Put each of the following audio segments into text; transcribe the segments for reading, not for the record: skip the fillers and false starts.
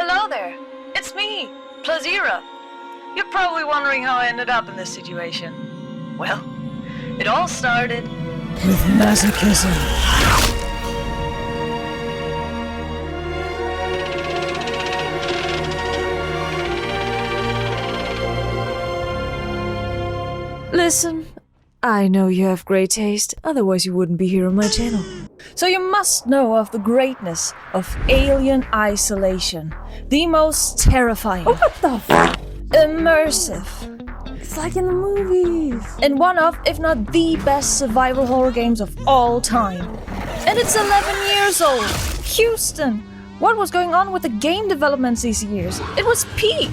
Hello there, it's me, Playsiera. You're probably wondering how I ended up in this situation. Well, it all started with masochism. Listen, I know you have great taste, otherwise you wouldn't be here on my channel. So you must know of the greatness of Alien Isolation. The most terrifying, immersive, it's like in the movies, and one of, if not the best survival horror games of all time. And it's 11 years old. Houston, what was going on with the game developments these years? It was peak.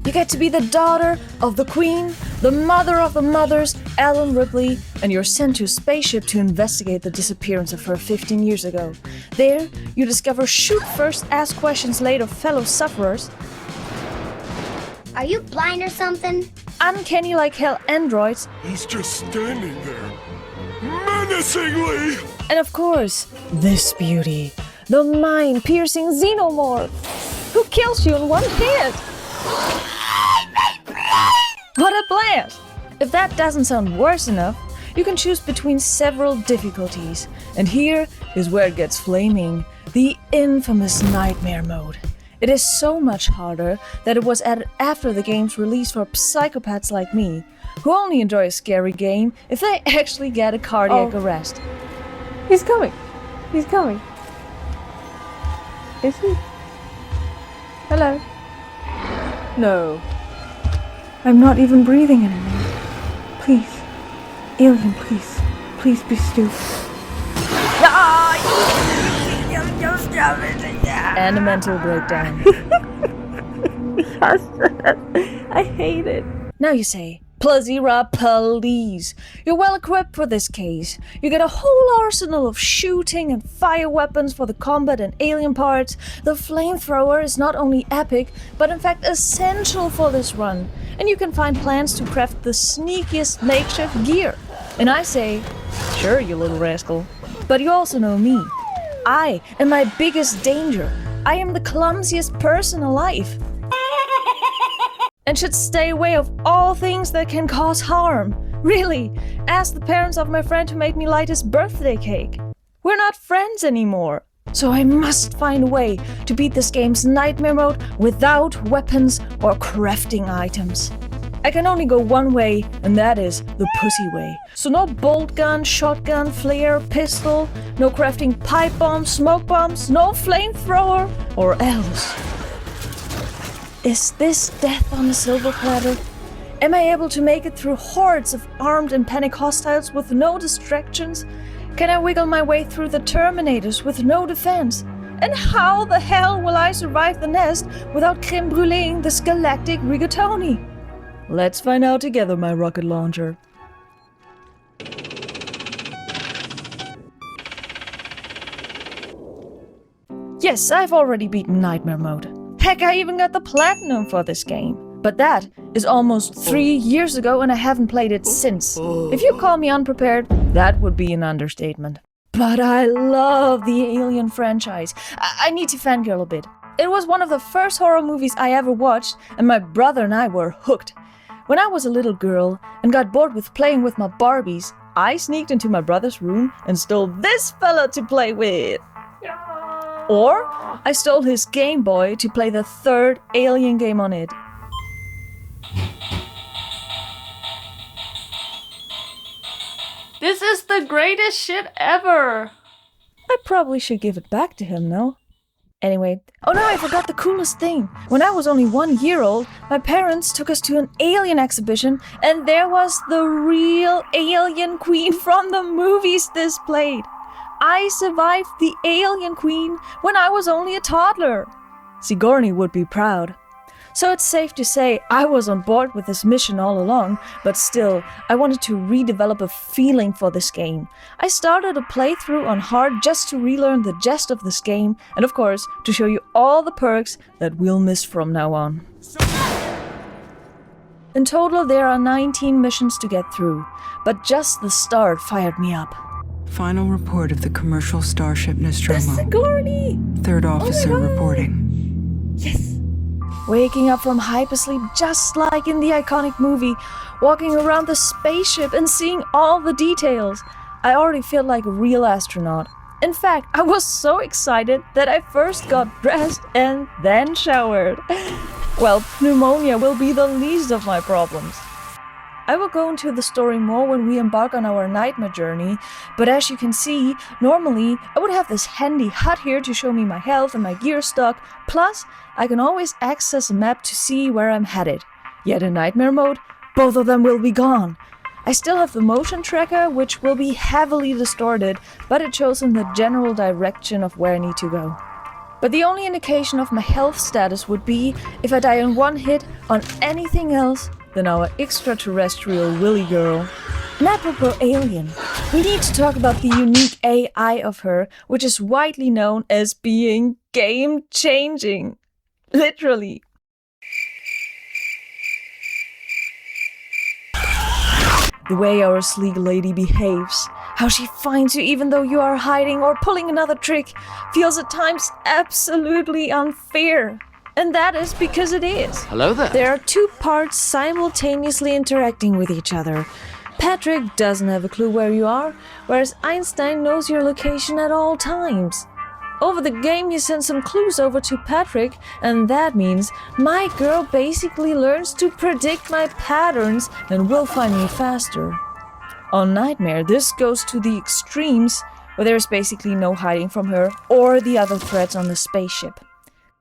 You get to be the daughter of the queen, the mother of the mothers, Ellen Ripley, and you're sent to a spaceship to investigate the disappearance of her 15 years ago. There, you discover shoot first, ask questions later fellow sufferers. Are you blind or something? Uncanny like hell androids. He's just standing there, menacingly! And of course, this beauty, the mind-piercing xenomorph, who kills you in one hit. What a blast! If that doesn't sound worse enough, you can choose between several difficulties. And here is where it gets flaming, the infamous nightmare mode. It is so much harder that it was added after the game's release for psychopaths like me, who only enjoy a scary game if they actually get a cardiac arrest. He's coming. He's coming. Is he? Hello. No. I'm not even breathing anymore. Please. Alien, please. Please be stupid. And a mental breakdown. I hate it. Now you say, Playsiera, please. You're well equipped for this case. You get a whole arsenal of shooting and fire weapons for the combat and alien parts. The flamethrower is not only epic, but in fact essential for this run. And you can find plans to craft the sneakiest makeshift gear. And I say, sure, you little rascal. But you also know me. I am my biggest danger. I am the clumsiest person alive. And should stay away of all things that can cause harm. Really, ask the parents of my friend who made me light his birthday cake. We're not friends anymore. So I must find a way to beat this game's nightmare mode without weapons or crafting items. I can only go one way, and that is the pussy way. So no bolt gun, shotgun, flare, pistol, no crafting pipe bombs, smoke bombs, no flamethrower, or else. Is this death on a silver platter? Am I able to make it through hordes of armed and panic hostiles with no distractions? Can I wiggle my way through the Terminators with no defense? And how the hell will I survive the nest without creme bruleeing this galactic rigatoni? Let's find out together, my rocket launcher. Yes, I've already beaten Nightmare Mode. Heck, I even got the platinum for this game. But that is almost 3 years ago and I haven't played it since. If you call me unprepared, that would be an understatement. But I love the Alien franchise. I need to fangirl a bit. It was one of the first horror movies I ever watched, and my brother and I were hooked. When I was a little girl and got bored with playing with my Barbies, I sneaked into my brother's room and stole this fella to play with. Or I stole his Game Boy to play the third Alien game on it. This is the greatest shit ever. I probably should give it back to him, no? Anyway, oh no, I forgot the coolest thing. When I was only 1 year old, my parents took us to an alien exhibition, and there was the real alien queen from the movies displayed. I survived the alien queen when I was only a toddler. Sigourney would be proud. So it's safe to say I was on board with this mission all along, but still, I wanted to redevelop a feeling for this game. I started a playthrough on hard just to relearn the gist of this game, and of course, to show you all the perks that we'll miss from now on. In total, there are 19 missions to get through, but just the start fired me up. Final report of the commercial starship The Nostromo. Sigourney! Third officer God. reporting. Yes! Waking up from hypersleep just like in the iconic movie, walking around the spaceship and seeing all the details. I already feel like a real astronaut. In fact, I was so excited that I first got dressed and then showered. Well, pneumonia will be the least of my problems. I will go into the story more when we embark on our nightmare journey, but as you can see, normally I would have this handy hut here to show me my health and my gear stock, plus I can always access a map to see where I'm headed. Yet in nightmare mode, both of them will be gone. I still have the motion tracker, which will be heavily distorted, but it shows in the general direction of where I need to go. But the only indication of my health status would be if I die in one hit on anything else than our extraterrestrial Willy girl. And apropos alien, we need to talk about the unique AI of her, which is widely known as being game-changing. Literally. The way our sleek lady behaves, how she finds you even though you are hiding or pulling another trick, feels at times absolutely unfair. And that is because it is. Hello there. There are two parts simultaneously interacting with each other. Patrick doesn't have a clue where you are, whereas Einstein knows your location at all times. Over the game, you send some clues over to Patrick, and that means my girl basically learns to predict my patterns and will find me faster. On Nightmare, this goes to the extremes, where there's basically no hiding from her or the other threats on the spaceship.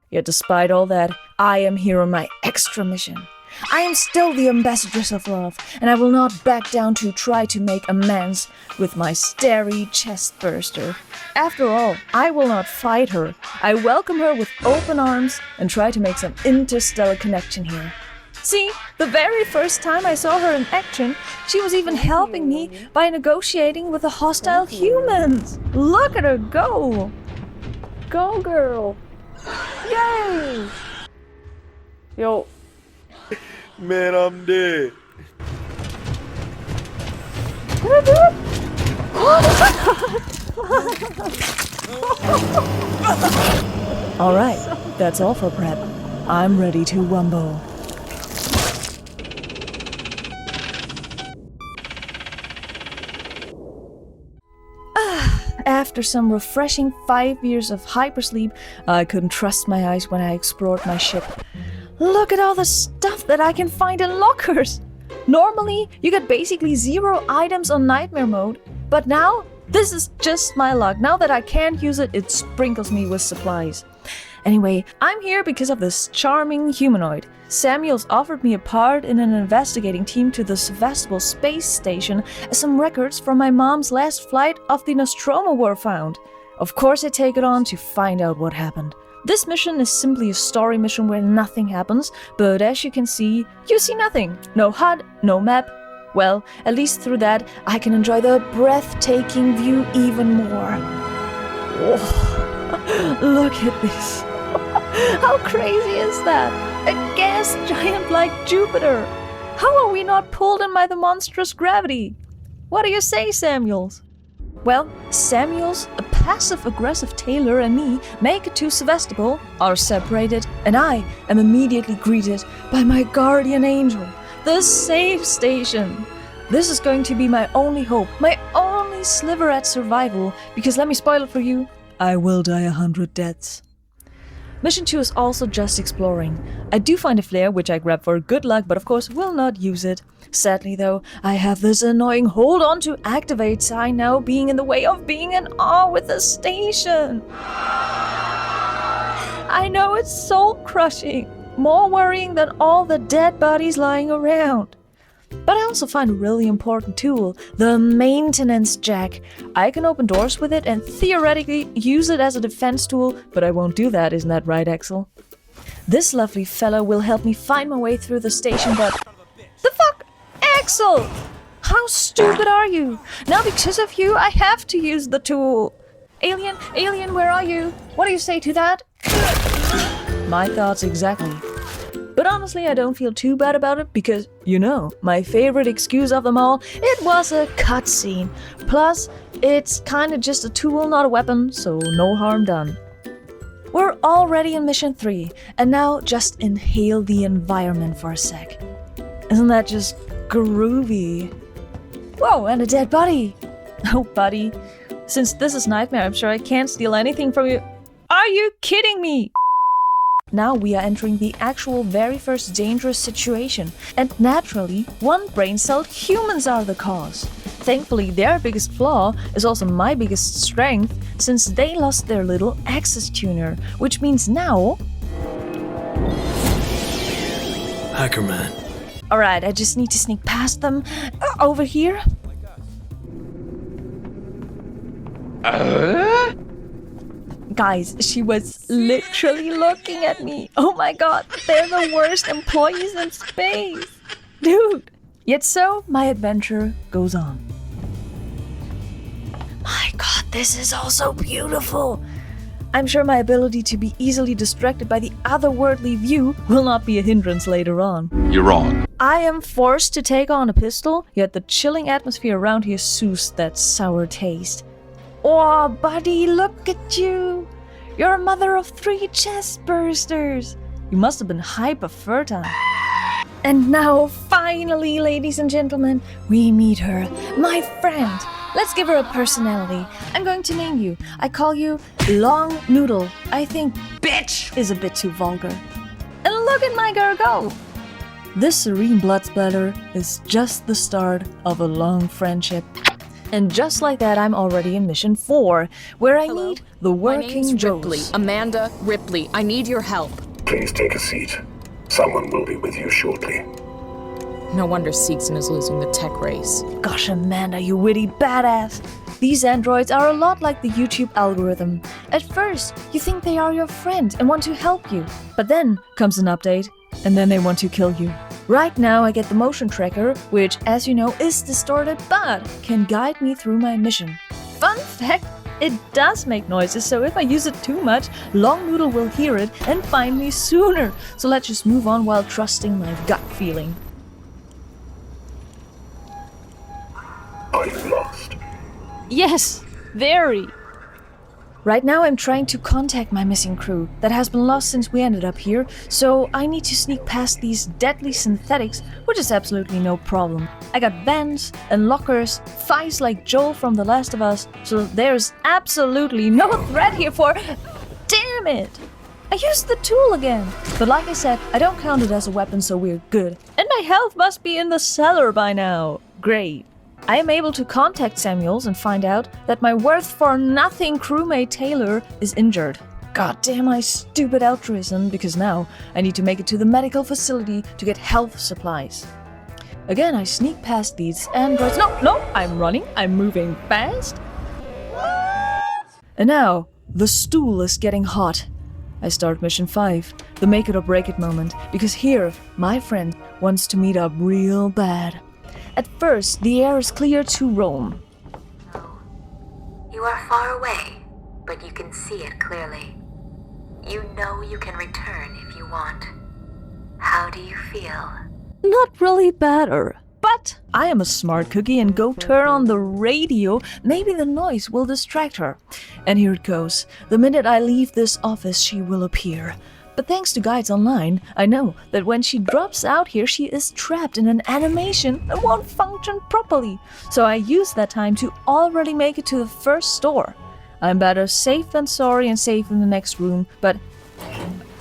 Yet despite all that, I am here on my extra mission. I am still the ambassadress of love, and I will not back down to try to make amends with my starry chest burster. After all, I will not fight her. I welcome her with open arms and try to make some interstellar connection here. See, the very first time I saw her in action, she was even helping me by negotiating with the hostile humans. Look at her go! Go, girl. Yay! Yo. Man, I'm dead. Can I do it? Alright, that's all for prep. I'm ready to rumble. After some refreshing 5 years of hypersleep, I couldn't trust my eyes when I explored my ship. Look at all the stuff that I can find in lockers! Normally, you get basically 0 items on nightmare mode, but now, this is just my luck. Now that I can't use it, it sprinkles me with supplies. Anyway, I'm here because of this charming humanoid. Samuels offered me a part in an investigating team to the Sevastopol space station as some records from my mom's last flight of the Nostromo were found. Of course I take it on to find out what happened. This mission is simply a story mission where nothing happens, but as you can see, you see nothing. No HUD, no map. Well, at least through that, I can enjoy the breathtaking view even more. Oh, look at this. How crazy is that? A gas giant like Jupiter. How are we not pulled in by the monstrous gravity? What do you say, Samuels? Well, Samuels, a passive-aggressive tailor, and me make it to Sevastopol, are separated, and I am immediately greeted by my guardian angel, the safe station. This is going to be my only hope, my only sliver at survival, because let me spoil it for you, I will die 100 deaths. Mission 2 is also just exploring. I do find a flare, which I grab for good luck, but of course will not use it. Sadly though, I have this annoying hold on to activate sign now being in the way of being in awe with the station. I know it's soul crushing, more worrying than all the dead bodies lying around. But I also find a really important tool, the maintenance jack. I can open doors with it and theoretically use it as a defense tool, but I won't do that, isn't that right, Axel? This lovely fellow will help me find my way through the station, but... The fuck? Axel! How stupid are you? Now because of you, I have to use the tool. Alien, where are you? What do you say to that? My thoughts exactly. But honestly, I don't feel too bad about it because, you know, my favorite excuse of them all, it was a cutscene. Plus, it's kinda just a tool, not a weapon, so no harm done. We're already in mission 3, and now just inhale the environment for a sec. Isn't that just groovy? Whoa, and a dead body! Oh, buddy. Since this is Nightmare, I'm sure I can't steal anything from you. Are you kidding me? Now we are entering the actual very first dangerous situation, and naturally, one brain cell humans are the cause. Thankfully, their biggest flaw is also my biggest strength, since they lost their little access tuner, which means now... Hacker man. Alright, I just need to sneak past them. Over here? Guys, she was literally looking at me. Oh my god, they're the worst employees in space. Dude. Yet so, my adventure goes on. My god, this is all so beautiful. I'm sure my ability to be easily distracted by the otherworldly view will not be a hindrance later on. You're wrong. I am forced to take on a pistol, yet the chilling atmosphere around here soothes that sour taste. Oh, buddy, look at you! You're a mother of 3 chest bursters! You must have been hyper fertile. And now, finally, ladies and gentlemen, we meet her, my friend. Let's give her a personality. I'm going to name you. I call you Long Noodle. I think bitch is a bit too vulgar. And look at my girl go! This serene blood splatter is just the start of a long friendship. And just like that, I'm already in mission 4, where I need the working My name's Joes. Ripley. Amanda Ripley. I need your help. Please take a seat. Someone will be with you shortly. No wonder Seegson is losing the tech race. Gosh, Amanda, you witty badass. These androids are a lot like the YouTube algorithm. At first, you think they are your friend and want to help you. But then comes an update, and then they want to kill you. Right now, I get the motion tracker, which, as you know, is distorted, but can guide me through my mission. Fun fact, it does make noises, so if I use it too much, Long Noodle will hear it and find me sooner. So let's just move on while trusting my gut feeling. Are you lost? Yes, very. Right now I'm trying to contact my missing crew that has been lost since we ended up here, so I need to sneak past these deadly synthetics, which is absolutely no problem. I got vents and lockers, thighs like Joel from The Last of Us, so there's absolutely no threat here for... Damn it! I used the tool again! But like I said, I don't count it as a weapon, so we're good. And my health must be in the cellar by now. Great. I am able to contact Samuels and find out that my worth-for-nothing crewmate Taylor is injured. God damn my stupid altruism, because now I need to make it to the medical facility to get health supplies. Again, I sneak past these androids. No, I'm running, I'm moving fast. And now, the stool is getting hot. I start mission 5, the make it or break it moment, because here, my friend wants to meet up real bad. At first, the air is clear to roam. You are far away, but you can see it clearly. You know you can return if you want. How do you feel? Not really better. But I am a smart cookie and go turn on the radio. Maybe the noise will distract her. And here it goes. The minute I leave this office, she will appear. But thanks to guides online, I know that when she drops out here, she is trapped in an animation and won't function properly. So I use that time to already make it to the first store. I'm better safe than sorry and safe in the next room, but...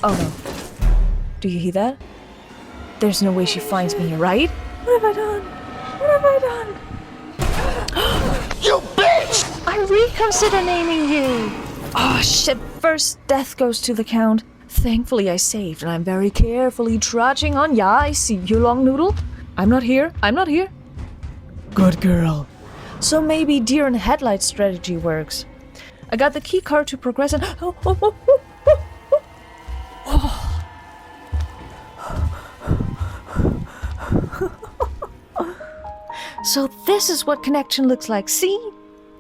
Oh no. Do you hear that? There's no way she finds me here, right? What have I done? What have I done? You bitch! I reconsider naming you! Oh shit, first death goes to the count. Thankfully I saved, and I'm very carefully trudging on. Yeah, I see you, Long Noodle. I'm not here. Good girl. So maybe deer in headlight strategy works. I got the key card to progress and... So this is what connection looks like, see?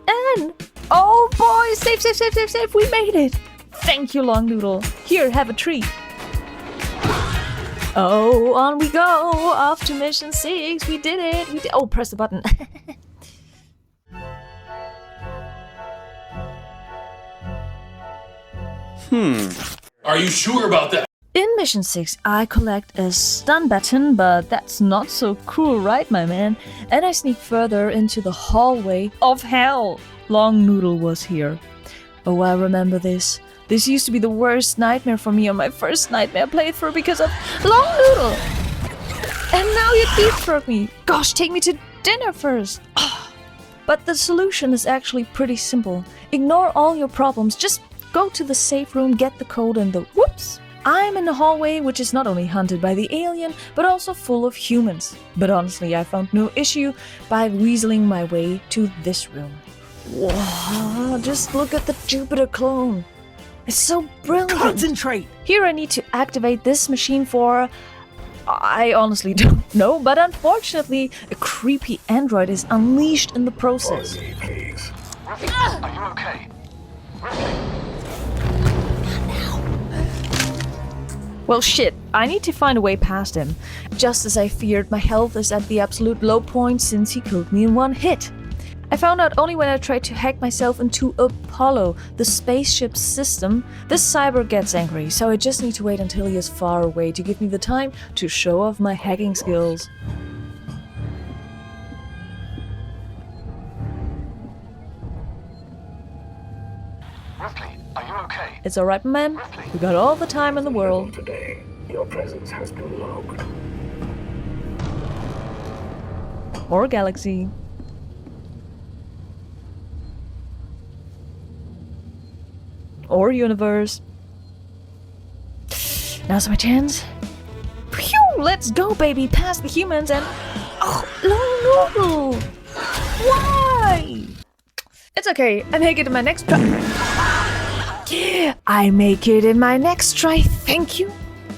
And... Oh boy, safe, we made it! Thank you, Long Noodle. Here, have a treat. Oh, on we go! Off to mission 6. We did it! We did. Oh, press the button. Are you sure about that? In mission 6, I collect a stun baton, but that's not so cool, right, my man? And I sneak further into the hallway of hell. Long Noodle was here. Oh, I remember this. This used to be the worst nightmare for me on my first nightmare playthrough because of Long Noodle. And now you deep throat me. Gosh, take me to dinner first. But the solution is actually pretty simple. Ignore all your problems. Just go to the safe room, get the code, and the whoops. I'm in the hallway, which is not only haunted by the alien, but also full of humans. But honestly, I found no issue by weaseling my way to this room. Whoa, just look at the Jupiter clone. It's so brilliant. Concentrate! Here I need to activate this machine for... I honestly don't know, but unfortunately, a creepy android is unleashed in the process. Follow me, please. Are you okay? Well, shit, I need to find a way past him. Just as I feared, my health is at the absolute low point since he killed me in one hit. I found out only when I tried to hack myself into Apollo, the spaceship system. This cyber gets angry, so I just need to wait until he is far away to give me the time to show off my hacking skills. Ripley, are you okay? It's alright, man. We got all the time in the world. Today, your presence has been logged. Or galaxy. Or universe. Now's my chance. Phew, let's go, baby, past the humans and... Oh, Long Noodle! Why? It's okay, I make it in my next try. Yeah, I make it in my next try, thank you.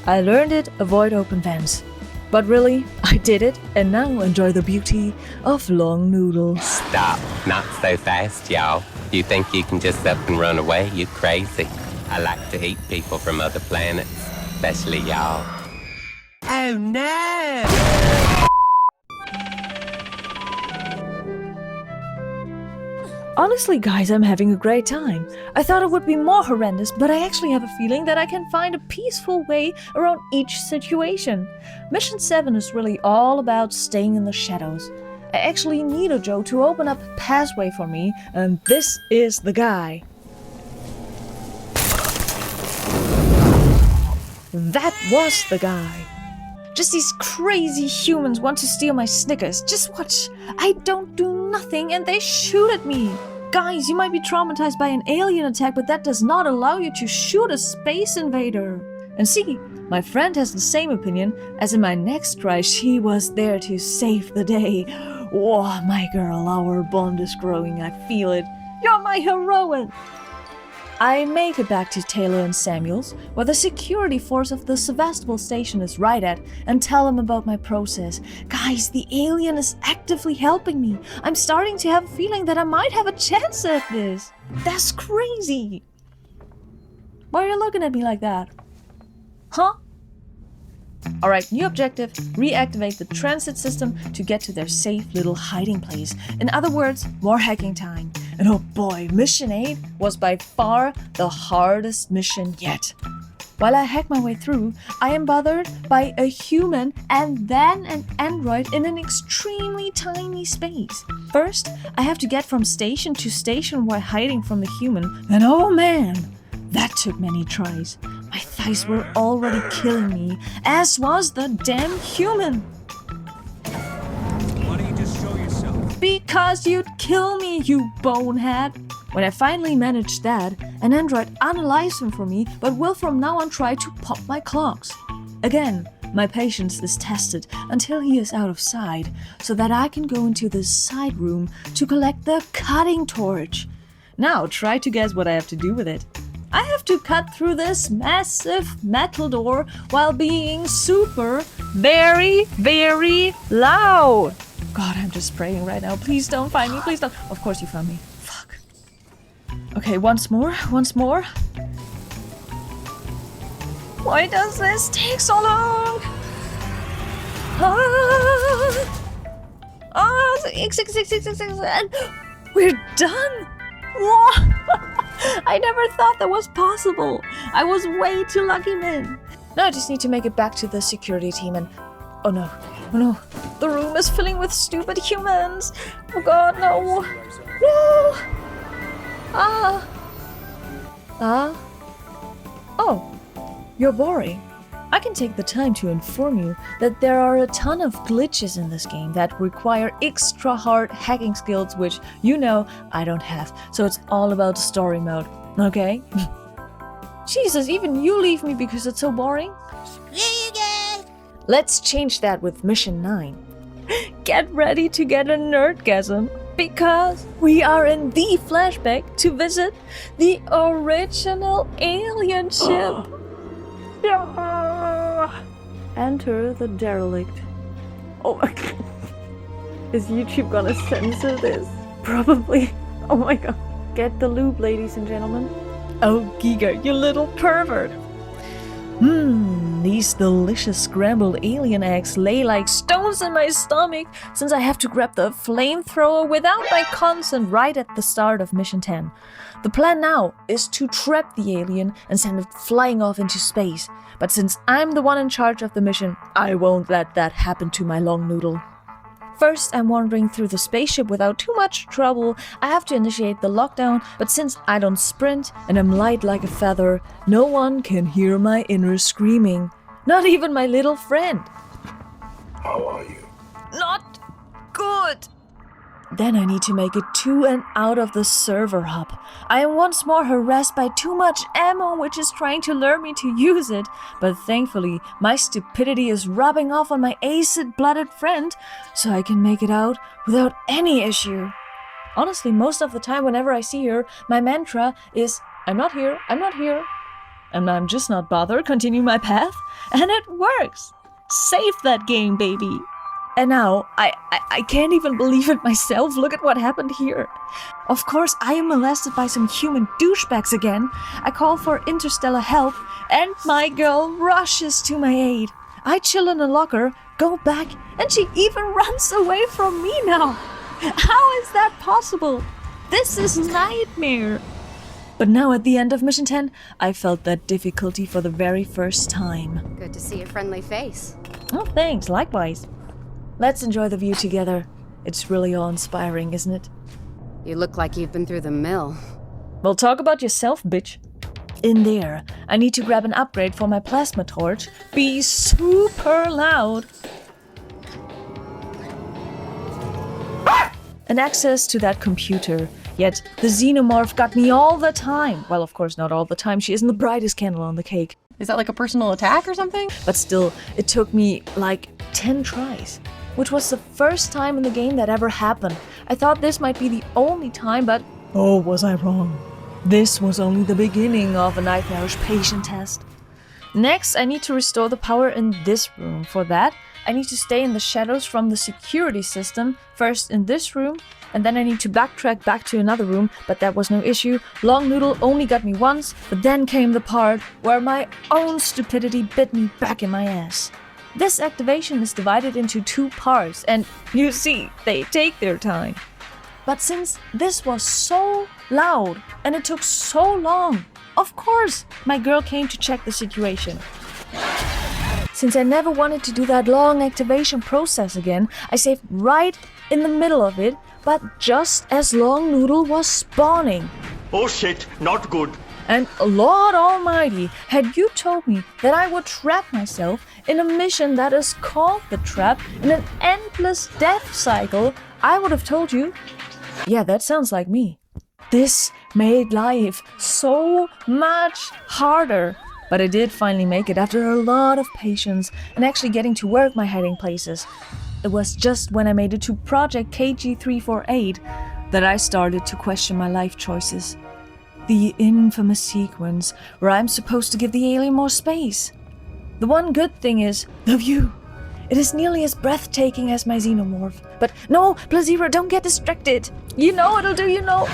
I learned it, avoid open vents. But really, I did it, and now enjoy the beauty of Long Noodle. Stop. Not so fast, y'all. You think you can just up and run away? You crazy. I like to eat people from other planets, especially y'all. Oh no! Honestly, guys, I'm having a great time. I thought it would be more horrendous, but I actually have a feeling that I can find a peaceful way around each situation. Mission 7 is really all about staying in the shadows. I actually need a Joe to open up a pathway for me, and this is the guy. That was the guy. Just these crazy humans want to steal my Snickers. Just watch. I don't do nothing and they shoot at me. Guys, you might be traumatized by an alien attack, but that does not allow you to shoot a space invader. And see, my friend has the same opinion, as in my next try, she was there to save the day. Whoa, my girl, our bond is growing, I feel it. You're my heroine! I make it back to Taylor and Samuels, where the security force of the Sevastopol station is right at, and tell them about my process. Guys, the alien is actively helping me. I'm starting to have a feeling that I might have a chance at this. That's crazy. Why are you looking at me like that? Huh? Alright, new objective, reactivate the transit system to get to their safe little hiding place. In other words, more hacking time. And oh boy, mission 8 was by far the hardest mission yet. While I hack my way through, I am bothered by a human and then an android in an extremely tiny space. First, I have to get from station to station while hiding from the human, and oh man, that took many tries. My thighs were already killing me, as was the damn human. Why don't you just show yourself? Because you'd kill me, you bonehead. When I finally managed that, an android unalives him for me, but will from now on try to pop my clogs. Again, my patience is tested until he is out of sight, so that I can go into the side room to collect the cutting torch. Now try to guess what I have to do with it. I have to cut through this massive metal door while being super, very, very loud. God, I'm just praying right now. Please don't find me. Please don't. Of course you found me. Fuck. Okay, once more. Why does this take so long? And we're done! Whoa. I never thought that was possible. I was way too lucky, man. Now I just need to make it back to the security team and... Oh no. Oh no. The room is filling with stupid humans. Oh god, no. No! Oh. You're boring. I can take the time to inform you that there are a ton of glitches in this game that require extra hard hacking skills, which you know I don't have. So it's all about story mode, okay? Jesus, even you leave me because it's so boring? Let's change that with Mission 9. Get ready to get a nerdgasm, because we are in the flashback to visit the original alien ship. Enter the derelict. Oh my god. Is YouTube gonna censor this? Probably. Oh my god. Get the lube, ladies and gentlemen. Oh, Giga, you little pervert. These delicious scrambled alien eggs lay like stones in my stomach since I have to grab the flamethrower without my consent right at the start of Mission 10. The plan now is to trap the alien and send it flying off into space. But since I'm the one in charge of the mission, I won't let that happen to my long noodle. First, I'm wandering through the spaceship without too much trouble. I have to initiate the lockdown, but since I don't sprint and I'm light like a feather, no one can hear my inner screaming. Not even my little friend. How are you? Not good. Then I need to make it to and out of the server hub. I am once more harassed by too much ammo, which is trying to lure me to use it. But thankfully, my stupidity is rubbing off on my acid-blooded friend, so I can make it out without any issue. Honestly, most of the time whenever I see her, my mantra is, I'm not here, and I'm just not bothered, continue my path, and it works. Save that game, baby. And now, I can't even believe it myself. Look at what happened here. Of course, I am molested by some human douchebags again. I call for interstellar help, and my girl rushes to my aid. I chill in a locker, go back, and she even runs away from me now. How is that possible? This is nightmare. But now at the end of Mission 10, I felt that difficulty for the very first time. Good to see a friendly face. Oh, thanks. Likewise. Let's enjoy the view together. It's really awe-inspiring, isn't it? You look like you've been through the mill. Well, talk about yourself, bitch. In there, I need to grab an upgrade for my plasma torch. Be super loud. And access to that computer. Yet, the xenomorph got me all the time. Well, of course, not all the time. She isn't the brightest candle on the cake. Is that like a personal attack or something? But still, it took me like 10 tries. Which was the first time in the game that ever happened. I thought this might be the only time, but oh, was I wrong. This was only the beginning of a nightmarish patient test. Next, I need to restore the power in this room. For that, I need to stay in the shadows from the security system, first in this room, and then I need to backtrack back to another room, but that was no issue. Long Noodle only got me once, but then came the part where my own stupidity bit me back in my ass. This activation is divided into 2 parts, and you see, they take their time. But since this was so loud, and it took so long, of course, my girl came to check the situation. Since I never wanted to do that long activation process again, I saved right in the middle of it, but just as Long Noodle was spawning. Oh shit, not good. And Lord Almighty, had you told me that I would trap myself in a mission that is called The Trap in an endless death cycle, I would have told you, yeah, that sounds like me. This made life so much harder. But I did finally make it after a lot of patience and actually getting to work my hiding places. It was just when I made it to Project KG348 that I started to question my life choices. The infamous sequence where I'm supposed to give the alien more space. The one good thing is the view. It is nearly as breathtaking as my xenomorph. But no, Playsiera, don't get distracted. You know it'll do, you know.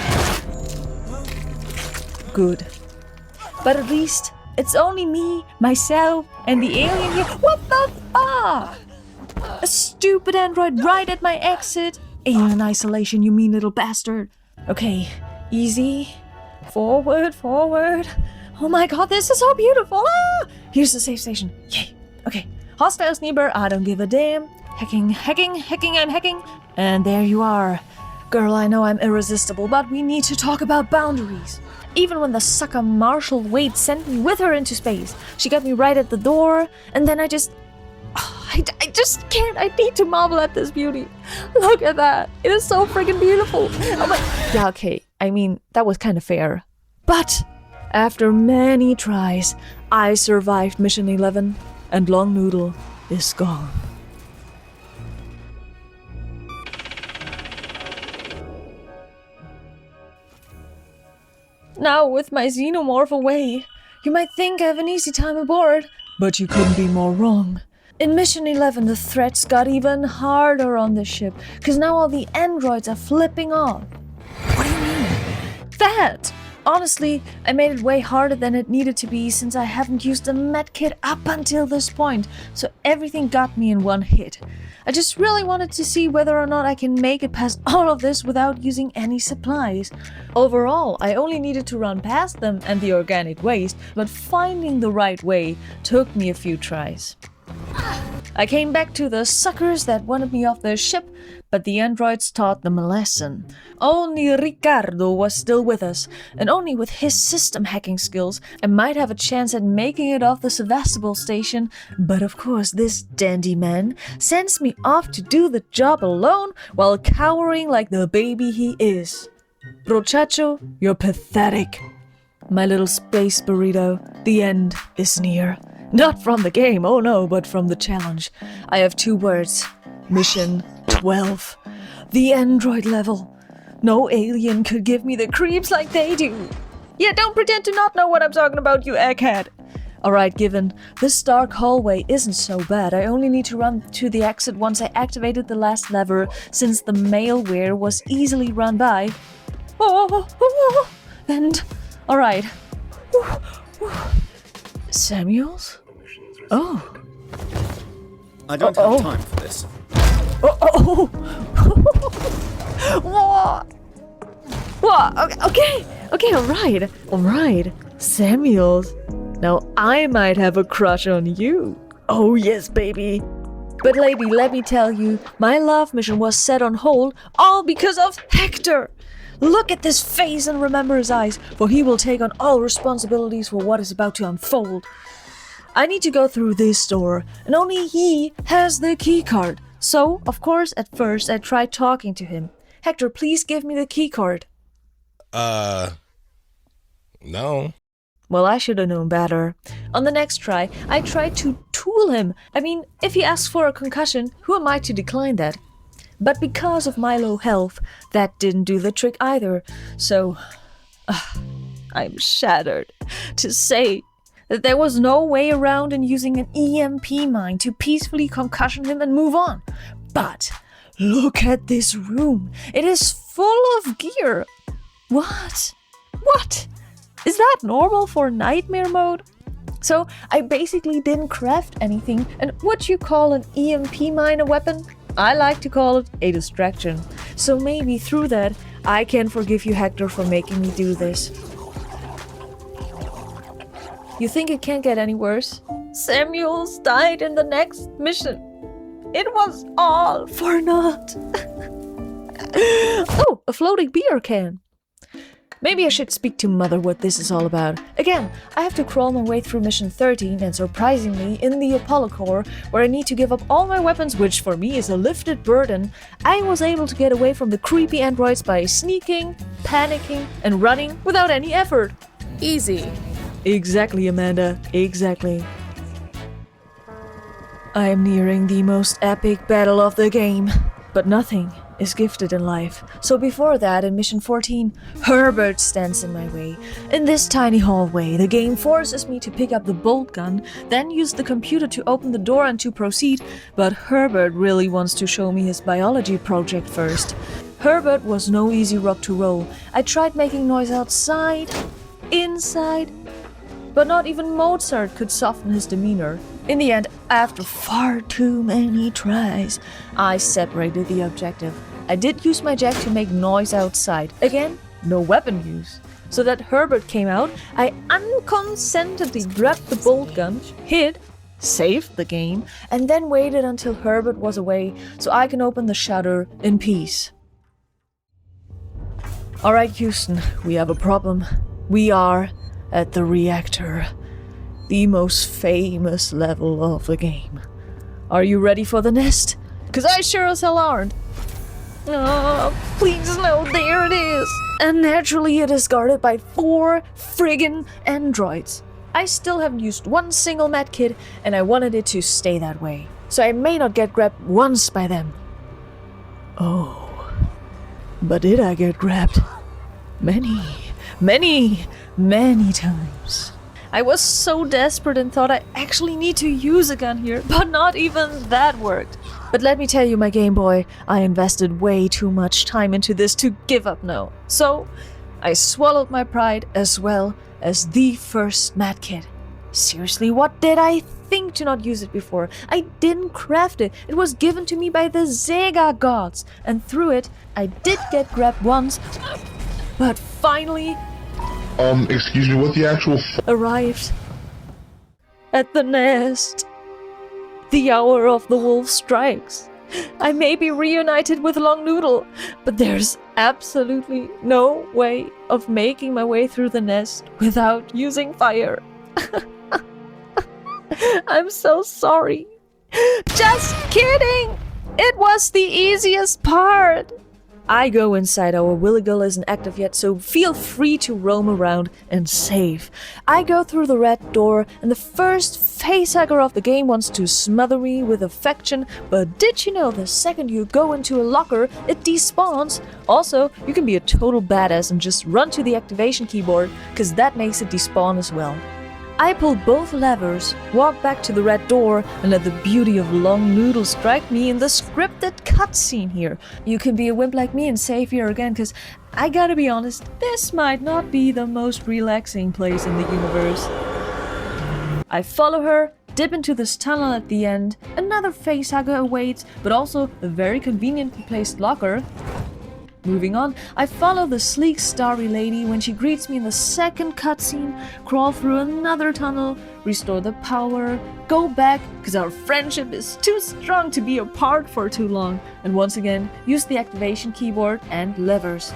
Good. But at least it's only me, myself, and the alien here. What the fuck? A stupid android right at my exit. Alien isolation, you mean little bastard. Okay, easy. Forward, forward. Oh my god, this is so beautiful. Ah! Here's the safe station. Yay. Okay. Hostiles nearby, I don't give a damn. Hacking, I'm hacking. And there you are. Girl, I know I'm irresistible, but we need to talk about boundaries. Even when the sucker Marshall Wade sent me with her into space, she got me right at the door, and then I just can't. I need to marvel at this beauty. Look at that. It is so freaking beautiful. Oh my. Yeah, okay. I mean, that was kind of fair. But after many tries, I survived Mission 11, and Long Noodle is gone. Now, with my xenomorph away, you might think I have an easy time aboard, but you couldn't be more wrong. In Mission 11, the threats got even harder on this ship, because now all the androids are flipping off. What do you mean? That! Honestly, I made it way harder than it needed to be since I haven't used a medkit up until this point, so everything got me in one hit. I just really wanted to see whether or not I can make it past all of this without using any supplies. Overall, I only needed to run past them and the organic waste, but finding the right way took me a few tries. I came back to the suckers that wanted me off their ship, but the androids taught them a lesson. Only Ricardo was still with us, and only with his system hacking skills I might have a chance at making it off the Sevastopol station, but of course this dandy man sends me off to do the job alone while cowering like the baby he is. Brochacho, you're pathetic. My little space burrito, the end is near. Not from the game, oh no, but from the challenge. I have 2 words. Mission 12. The android level. No alien could give me the creeps like they do. Yeah, don't pretend to not know what I'm talking about, you egghead. Alright, given. This dark hallway isn't so bad. I only need to run to the exit once I activated the last lever, since the malware was easily run by. And... alright. Samuels? Oh. I don't have time for this. What? Okay, alright. Samuels. Now I might have a crush on you. Oh yes, baby. But lady, let me tell you, my love mission was set on hold all because of Hector. Look at this face and remember his eyes, for he will take on all responsibilities for what is about to unfold. I need to go through this door, and only he has the keycard. So, of course, at first I tried talking to him. Hector, please give me the keycard. No. Well, I should have known better. On the next try, I tried to tool him. I mean, if he asks for a concussion, who am I to decline that? But because of my low health, that didn't do the trick either. So, I'm shattered to say that there was no way around in using an EMP mine to peacefully concussion him and move on. But look at this room. It is full of gear. What? Is that normal for nightmare mode? So I basically didn't craft anything, and what you call an EMP mine a weapon? I like to call it a distraction. So maybe through that, I can forgive you, Hector, for making me do this. You think it can't get any worse? Samuels died in the next mission. It was all for naught. Oh, a floating beer can. Maybe I should speak to Mother what this is all about. Again, I have to crawl my way through mission 13 and surprisingly, in the Apollo core, where I need to give up all my weapons, which for me is a lifted burden, I was able to get away from the creepy androids by sneaking, panicking, and running without any effort. Easy. Exactly, Amanda. Exactly. I am nearing the most epic battle of the game, but nothing is gifted in life. So before that, in mission 14, Herbert stands in my way. In this tiny hallway, the game forces me to pick up the bolt gun, then use the computer to open the door and to proceed, but Herbert really wants to show me his biology project first. Herbert was no easy rock to roll. I tried making noise outside, inside, but not even Mozart could soften his demeanor. In the end, after far too many tries, I separated the objective. I did use my jack to make noise outside. Again, no weapon use. So that Herbert came out, I unconsentedly grabbed the bolt gun, hid, saved the game, and then waited until Herbert was away so I can open the shutter in peace. Alright, Houston, we have a problem. We are at the reactor, the most famous level of the game. Are you ready for the nest? 'Cause I sure as hell aren't. Oh, please no, there it is. And naturally it is guarded by 4 friggin' androids. I still haven't used one single medkit, and I wanted it to stay that way, so I may not get grabbed once by them. Oh, but did I get grabbed? Many times. I was so desperate and thought I actually need to use a gun here, but not even that worked. But let me tell you, my Game Boy, I invested way too much time into this to give up now. So, I swallowed my pride as well as the first medkit. Seriously, what did I think to not use it before? I didn't craft it. It was given to me by the SEGA gods. And through it, I did get grabbed once, but finally... excuse me, what the actual arrived at the nest. The hour of the wolf strikes. I may be reunited with Long Noodle, but there's absolutely no way of making my way through the nest without using fire. I'm so sorry. Just kidding! It was the easiest part. I go inside. Our Willigal isn't active yet, so feel free to roam around and save. I go through the red door, and the first facehugger of the game wants to smother me with affection, but did you know the second you go into a locker, it despawns? Also, you can be a total badass and just run to the activation keyboard, cause that makes it despawn as well. I pull both levers, walk back to the red door, and let the beauty of Long Noodle strike me in the scripted cutscene here. You can be a wimp like me and save here again, cause I gotta be honest, this might not be the most relaxing place in the universe. I follow her, dip into this tunnel at the end, another facehugger awaits, but also a very conveniently placed locker. Moving on, I follow the sleek starry lady when she greets me in the second cutscene, crawl through another tunnel, restore the power, go back, cause our friendship is too strong to be apart for too long, and once again, use the activation keyboard and levers.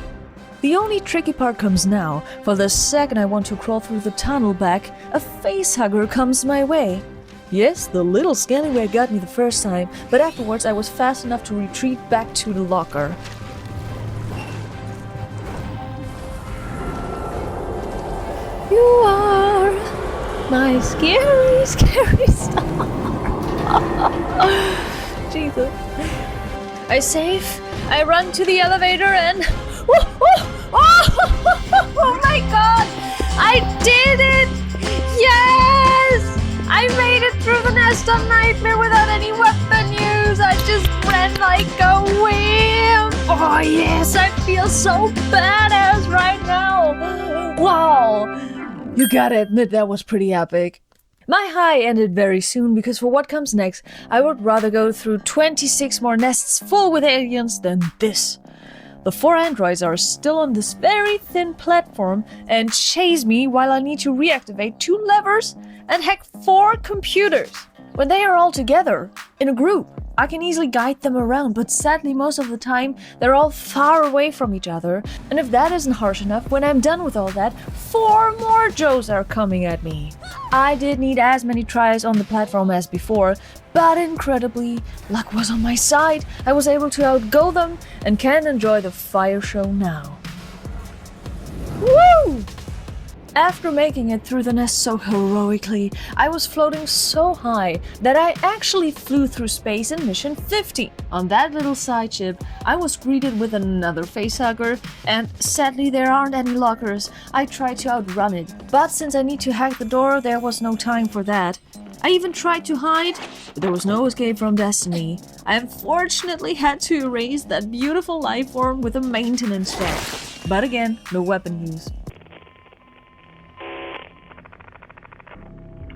The only tricky part comes now. For the second I want to crawl through the tunnel back, a facehugger comes my way. Yes, the little scallywag got me the first time, but afterwards I was fast enough to retreat back to the locker. You are my scary, scary star. Jesus. I save, I run to the elevator and... Oh my god! I did it! Yes! I made it through the nest on Nightmare without any weapon use! I just ran like a wimp! Oh yes, I feel so badass right now! Wow! You gotta admit that was pretty epic. My high ended very soon because for what comes next, I would rather go through 26 more nests full with aliens than this. The 4 androids are still on this very thin platform and chase me while I need to reactivate 2 levers and hack 4 computers. When they are all together, in a group, I can easily guide them around, but sadly most of the time they're all far away from each other, and if that isn't harsh enough, when I'm done with all that, 4 more Joes are coming at me. I did need as many tries on the platform as before, but incredibly, luck was on my side. I was able to outgo them and can enjoy the fire show now. Woo! After making it through the nest so heroically, I was floating so high that I actually flew through space in Mission 50. On that little side ship, I was greeted with another facehugger, and sadly there aren't any lockers. I tried to outrun it, but since I need to hack the door, there was no time for that. I even tried to hide, but there was no escape from destiny. I unfortunately had to erase that beautiful life form with a maintenance check. But again, no weapon use.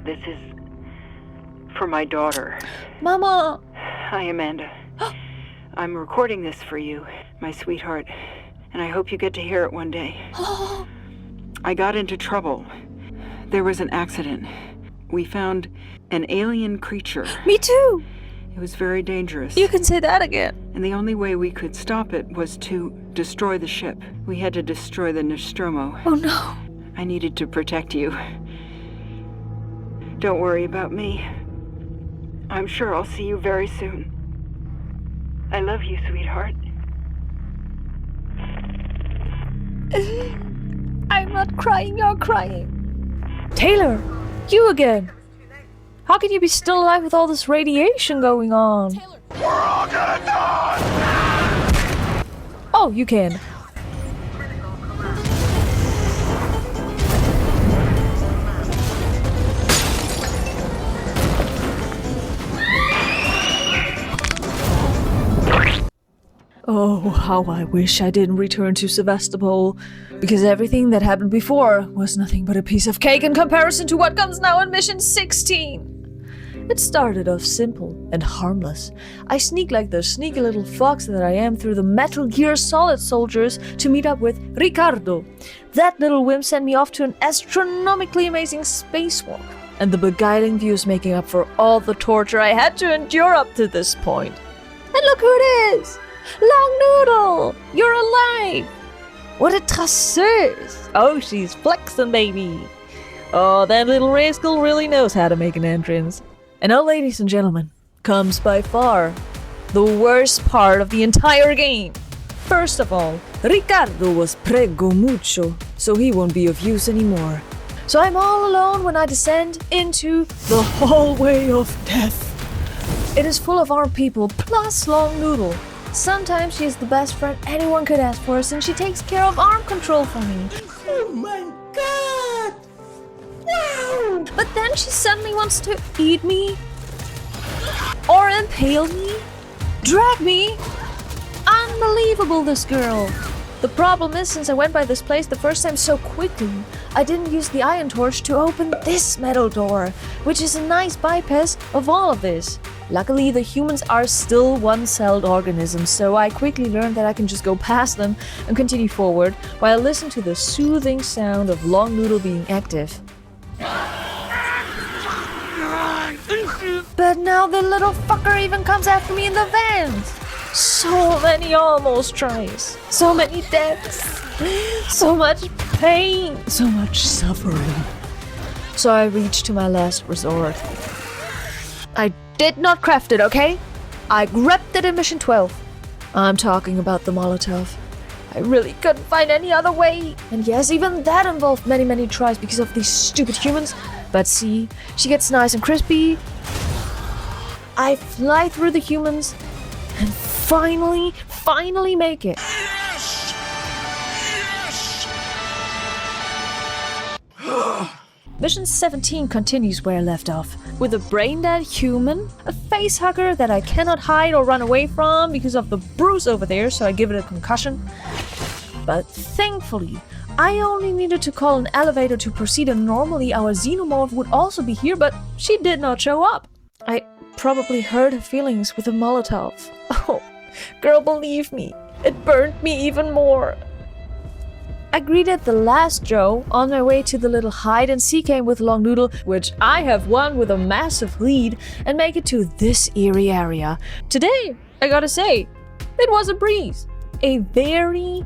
This is for my daughter. Mama! Hi, Amanda. I'm recording this for you, my sweetheart, and I hope you get to hear it one day. I got into trouble. There was an accident. We found an alien creature. Me too! It was very dangerous. You can say that again. And the only way we could stop it was to destroy the ship. We had to destroy the Nostromo. Oh no. I needed to protect you. Don't worry about me. I'm sure I'll see you very soon. I love you, sweetheart. I'm not crying, you're crying. Taylor, you again. How can you be still alive with all this radiation going on? We're all gonna die! Oh, you can. Oh, how I wish I didn't return to Sevastopol, because everything that happened before was nothing but a piece of cake in comparison to what comes now in Mission 16. It started off simple and harmless. I sneak like the sneaky little fox that I am through the Metal Gear Solid soldiers to meet up with Ricardo. That little wimp sent me off to an astronomically amazing spacewalk, and the beguiling views making up for all the torture I had to endure up to this point. And look who it is! Long Noodle! You're alive! What a trasseuse! Oh, she's flexing, baby! Oh, that little rascal really knows how to make an entrance. And now, ladies and gentlemen, comes by far the worst part of the entire game. First of all, Ricardo was prego mucho, so he won't be of use anymore. So I'm all alone when I descend into the hallway of death. It is full of armed people, plus Long Noodle. Sometimes she is the best friend anyone could ask for, since she takes care of arm control for me. Oh my god! Wow! But then she suddenly wants to eat me, or impale me, drag me. Unbelievable, this girl. The problem is, since I went by this place the first time so quickly, I didn't use the iron torch to open this metal door, which is a nice bypass of all of this. Luckily, the humans are still one-celled organisms, so I quickly learned that I can just go past them and continue forward while I listen to the soothing sound of Long Noodle being active. But now the little fucker even comes after me in the vans! So many almost tries, so many deaths, so much pain, so much suffering. So I reached to my last resort. I did not craft it, okay? I grabbed it in Mission 12. I'm talking about the Molotov. I really couldn't find any other way. And yes, even that involved many tries because of these stupid humans. But see, she gets nice and crispy. I fly through the humans and finally make it. Mission 17 continues where I left off, with a brain-dead human, a face-hugger that I cannot hide or run away from because of the bruise over there, so I give it a concussion. But thankfully, I only needed to call an elevator to proceed, and normally our xenomorph would also be here, but she did not show up. I probably hurt her feelings with a Molotov. Oh, girl, believe me, it burned me even more. I greeted the last Joe on my way to the little hide-and-seek game with Long Noodle, which I have won with a massive lead, and make it to this eerie area. Today, I gotta say, it was a breeze. A very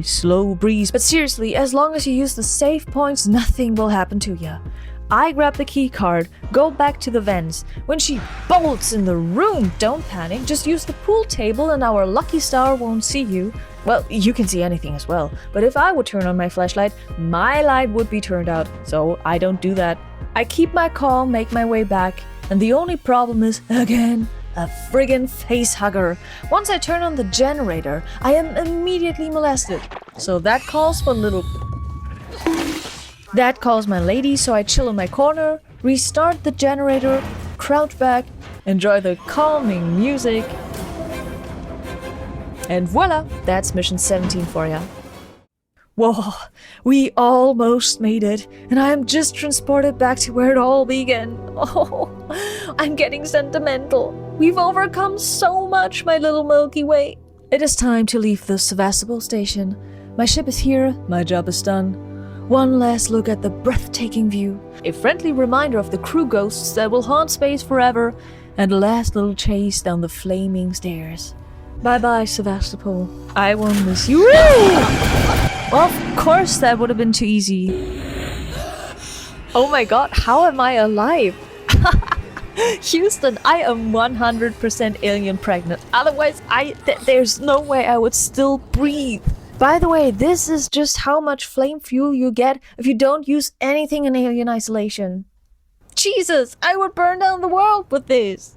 slow breeze. But seriously, as long as you use the save points, nothing will happen to ya. I grab the key card, go back to the vents. When she bolts in the room, don't panic, just use the pool table and our lucky star won't see you. Well, you can see anything as well, but if I would turn on my flashlight, my light would be turned out, so I don't do that. I keep my calm, make my way back, and the only problem is, again, a friggin' face hugger. Once I turn on the generator, I am immediately molested. So that calls for little... That calls my lady, so I chill in my corner, restart the generator, crouch back, enjoy the calming music, and voila, that's Mission 17 for ya. Whoa, we almost made it, and I am just transported back to where it all began. Oh, I'm getting sentimental. We've overcome so much, my little Milky Way. It is time to leave the Sevastopol station. My ship is here, my job is done. One last look at the breathtaking view, a friendly reminder of the crew ghosts that will haunt space forever, and a last little chase down the flaming stairs. Bye-bye, Sevastopol. I won't miss you. Well, of course that would have been too easy. Oh my god, how am I alive? Houston, I am 100% alien pregnant. Otherwise, there's no way I would still breathe. By the way, this is just how much flame fuel you get if you don't use anything in alien isolation. Jesus, I would burn down the world with this.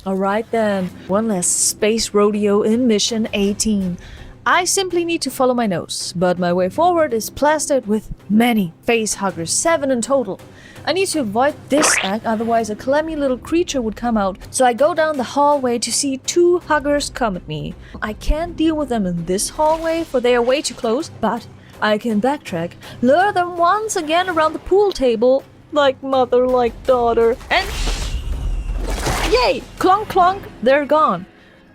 Alright then, one last space rodeo in mission 18. I simply need to follow my nose, but my way forward is plastered with many face huggers, 7 in total. I need to avoid this act, otherwise a clammy little creature would come out, so I go down the hallway to see 2 huggers come at me. I can't deal with them in this hallway, for they are way too close, but I can backtrack, lure them once again around the pool table, like mother, like daughter, and yay! Clonk clonk, they're gone.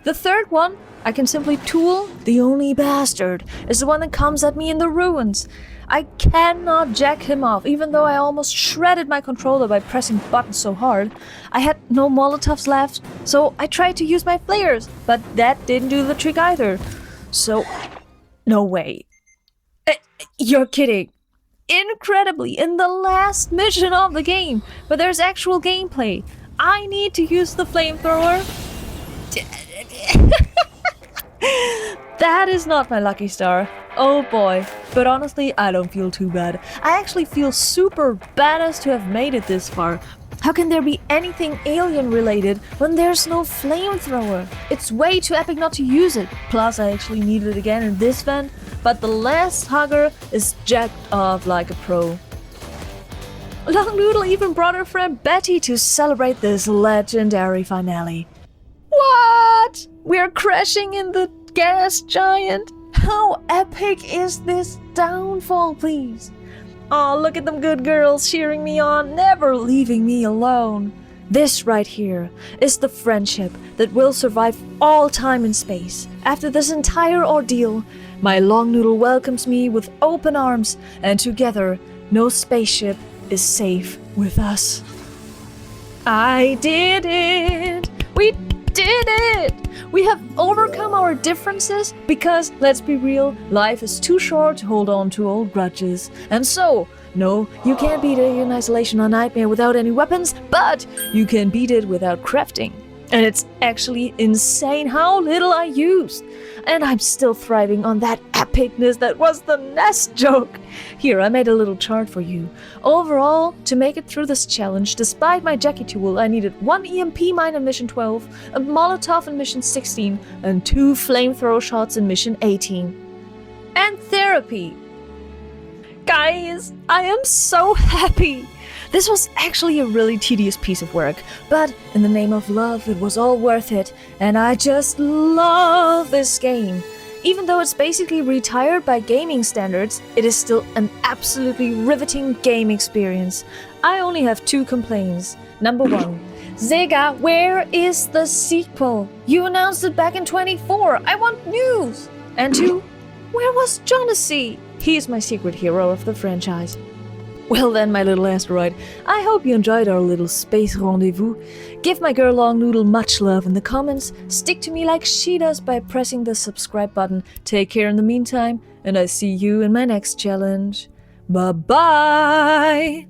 The third one, I can simply tool. The only bastard is the one that comes at me in the ruins. I cannot jack him off, even though I almost shredded my controller by pressing buttons so hard. I had no Molotovs left, so I tried to use my flares, but that didn't do the trick either. So, no way. You're kidding. Incredibly, in the last mission of the game, but there's actual gameplay, I need to use the flamethrower. That is not my lucky star. Oh boy. But honestly, I don't feel too bad. I actually feel super badass to have made it this far. How can there be anything alien related when there's no flamethrower? It's way too epic not to use it. Plus, I actually need it again in this van. But the last hugger is jacked off like a pro. Long Noodle even brought her friend Betty to celebrate this legendary finale. What? We're crashing in the gas giant? How epic is this downfall, please? Aw, look at them good girls cheering me on, never leaving me alone. This right here is the friendship that will survive all time and space. After this entire ordeal, my Long Noodle welcomes me with open arms, and together, no spaceship is safe with us. I did it! We did it! We have overcome our differences because, let's be real, life is too short to hold on to old grudges. And so, no, you can't beat Alien Isolation or Nightmare without any weapons, but you can beat it without crafting. And it's actually insane how little I used. And I'm still thriving on that epicness that was the nest joke. Here, I made a little chart for you. Overall, to make it through this challenge, despite my Jackie tool, I needed 1 EMP mine in mission 12, a Molotov in mission 16, and 2 flamethrower shots in mission 18. And therapy. Guys, I am so happy. This was actually a really tedious piece of work, but in the name of love, it was all worth it, and I just love this game. Even though it's basically retired by gaming standards, it is still an absolutely riveting game experience. I only have 2 complaints. Number 1, SEGA, where is the sequel? You announced it back in 24. I want news. And 2, where was Jonassy? He's my secret hero of the franchise. Well then, my little asteroid, I hope you enjoyed our little space rendezvous. Give my girl Long Noodle much love in the comments, stick to me like she does by pressing the subscribe button. Take care in the meantime, and I see you in my next challenge. Bye-bye!